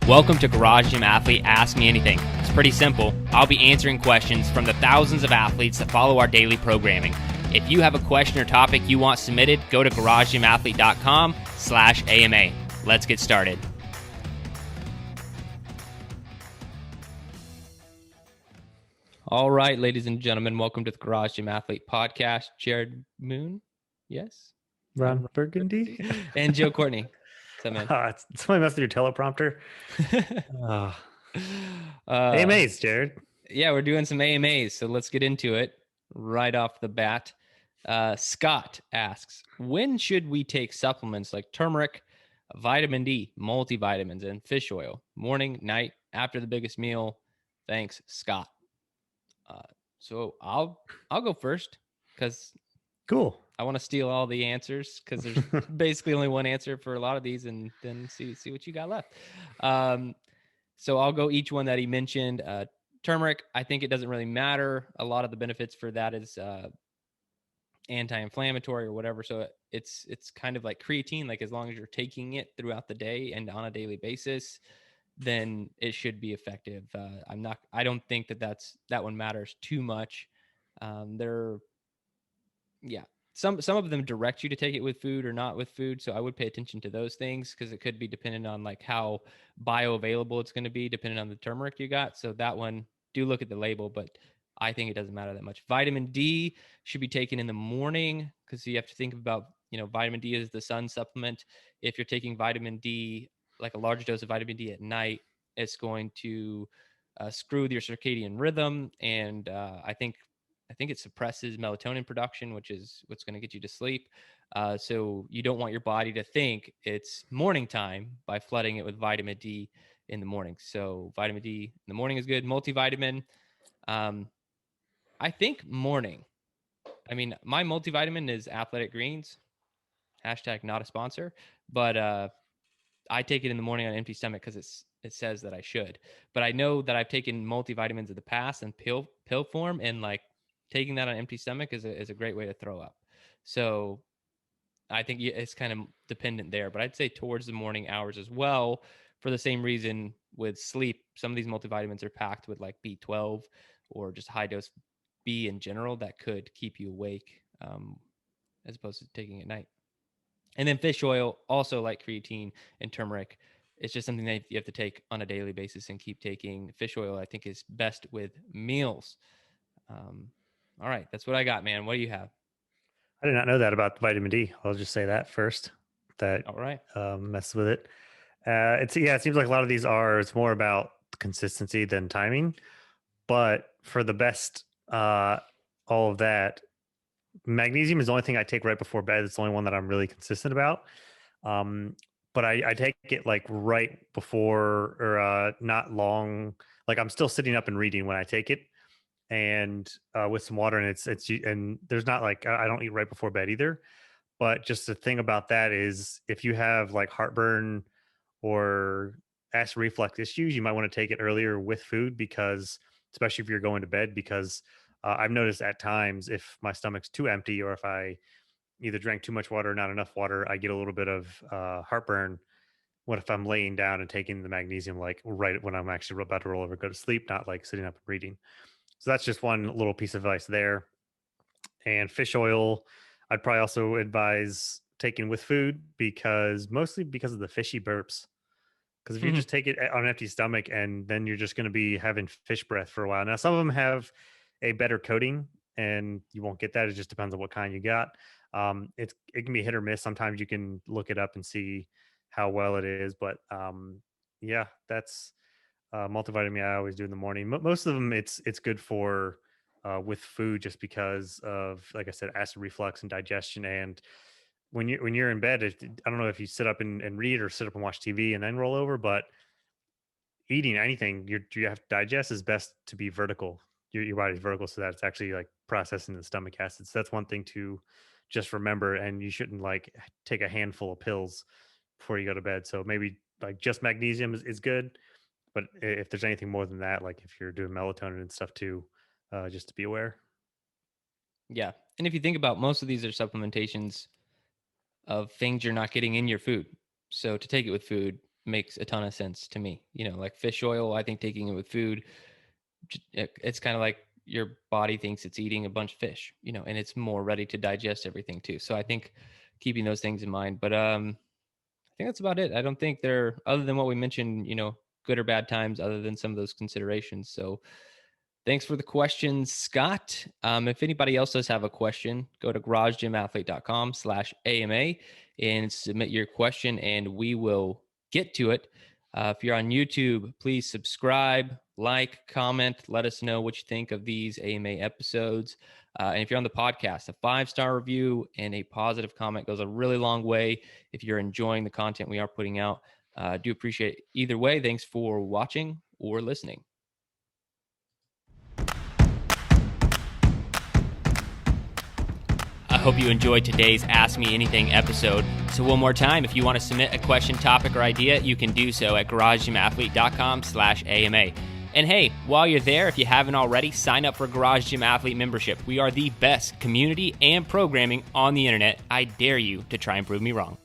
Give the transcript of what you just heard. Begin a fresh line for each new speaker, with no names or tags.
Welcome to Garage Gym Athlete Ask Me Anything. It's pretty simple. I'll be answering questions from the thousands of athletes that follow our daily programming. If you have a question or topic you want submitted, go to garagegymathlete.com/AMA. Let's get started. All right, ladies and gentlemen, welcome to the Garage Gym Athlete Podcast. Jerred Moon, yes?
Ron Burgundy?
And Joe Courtney. What's up, man?
Somebody messed with your teleprompter. AMAs, Jerred.
Yeah, we're doing some AMAs, so let's get into it right off the bat. Scott asks, when should we take supplements like turmeric, vitamin D, multivitamins, and fish oil? Morning, night, after the biggest meal? Thanks, Scott. So I'll go first because
Cool.
I want to steal all the answers because there's basically only one answer for a lot of these, and then see what you got left. So I'll go each one that he mentioned. Turmeric, I think it doesn't really matter. A lot of the benefits for that is anti-inflammatory or whatever. So it's kind of like creatine. Like as long as you're taking it throughout the day and on a daily basis, then it should be effective. I don't think that one matters too much. Some of them direct you to take it with food or not with food. So I would pay attention to those things because it could be dependent on like how bioavailable it's going to be depending on the turmeric you got. So that one, do look at the label, but I think it doesn't matter that much. Vitamin D should be taken in the morning because you have to think about, vitamin D is the sun supplement. If you're taking vitamin D, like a large dose of vitamin D at night, it's going to screw with your circadian rhythm. And I think it suppresses melatonin production, which is what's going to get you to sleep. So you don't want your body to think it's morning time by flooding it with vitamin D in the morning. So vitamin D in the morning is good. Multivitamin, I think morning. I mean, my multivitamin is Athletic Greens. # not a sponsor, but I take it in the morning on an empty stomach because it says that I should. But I know that I've taken multivitamins in the past in pill form, and like taking that on an empty stomach is a great way to throw up. So I think it's kind of dependent there, but I'd say towards the morning hours as well. For the same reason with sleep, some of these multivitamins are packed with like B12 or just high dose B in general that could keep you awake as opposed to taking at night. And then fish oil, also like creatine and turmeric, it's just something that you have to take on a daily basis and keep taking. Fish oil, I think, is best with meals. All right, that's what I got, man. What do you have?
I did not know that about vitamin D. I'll just say that first. That
All right.
mess with it. It seems like a lot of these it's more about consistency than timing. But for the best, all of that, magnesium is the only thing I take right before bed. It's the only one that I'm really consistent about. But I take it like right before or not long. Like I'm still sitting up and reading when I take it, and with some water, and and there's not like I don't eat right before bed either. But just the thing about that is if you have like heartburn or acid reflux issues, you might want to take it earlier with food because, especially if you're going to bed, because I've noticed at times if my stomach's too empty or if I either drank too much water or not enough water, I get a little bit of heartburn. What if I'm laying down and taking the magnesium like right when I'm actually about to roll over, go to sleep, not like sitting up and reading? So that's just one little piece of advice there. And fish oil, I'd probably also advise taking with food mostly because of the fishy burps. Because if you just take it on an empty stomach and then you're just going to be having fish breath for a while. Now, some of them have a better coating and you won't get that. It just depends on what kind you got. It can be hit or miss. Sometimes you can look it up and see how well it is. But yeah, that's multivitamin I always do in the morning. Most of them, it's good for with food just because of, like I said, acid reflux and digestion. And when you're in bed, I don't know if you sit up and read or sit up and watch TV and then roll over, but eating anything you have to digest is best to be vertical. Your body's vertical so that it's actually like processing the stomach acids. That's one thing to just remember, and you shouldn't like take a handful of pills before you go to bed. So maybe like just magnesium is good, but if there's anything more than that, like if you're doing melatonin and stuff too, just to be aware.
Yeah. And if you think about, most of these are supplementations of things you're not getting in your food. So to take it with food makes a ton of sense to me. Like fish oil, I think taking it with food, it's kind of like your body thinks it's eating a bunch of fish, and it's more ready to digest everything too. So I think keeping those things in mind. But I think that's about it. I don't think they're, other than what we mentioned, good or bad times, other than some of those considerations. So thanks for the questions, Scott. If anybody else does have a question, go to garagegymathlete.com/AMA and submit your question, and we will get to it. If you're on YouTube, please subscribe, like, comment, let us know what you think of these AMA episodes. And if you're on the podcast, a 5-star review and a positive comment goes a really long way if you're enjoying the content we are putting out. Do appreciate it. Either way, thanks for watching or listening. I hope you enjoyed today's Ask Me Anything episode. So one more time, if you want to submit a question, topic, or idea, you can do so at garagegymathlete.com/AMA. And hey, while you're there, if you haven't already, sign up for Garage Gym Athlete membership. We are the best community and programming on the internet. I dare you to try and prove me wrong.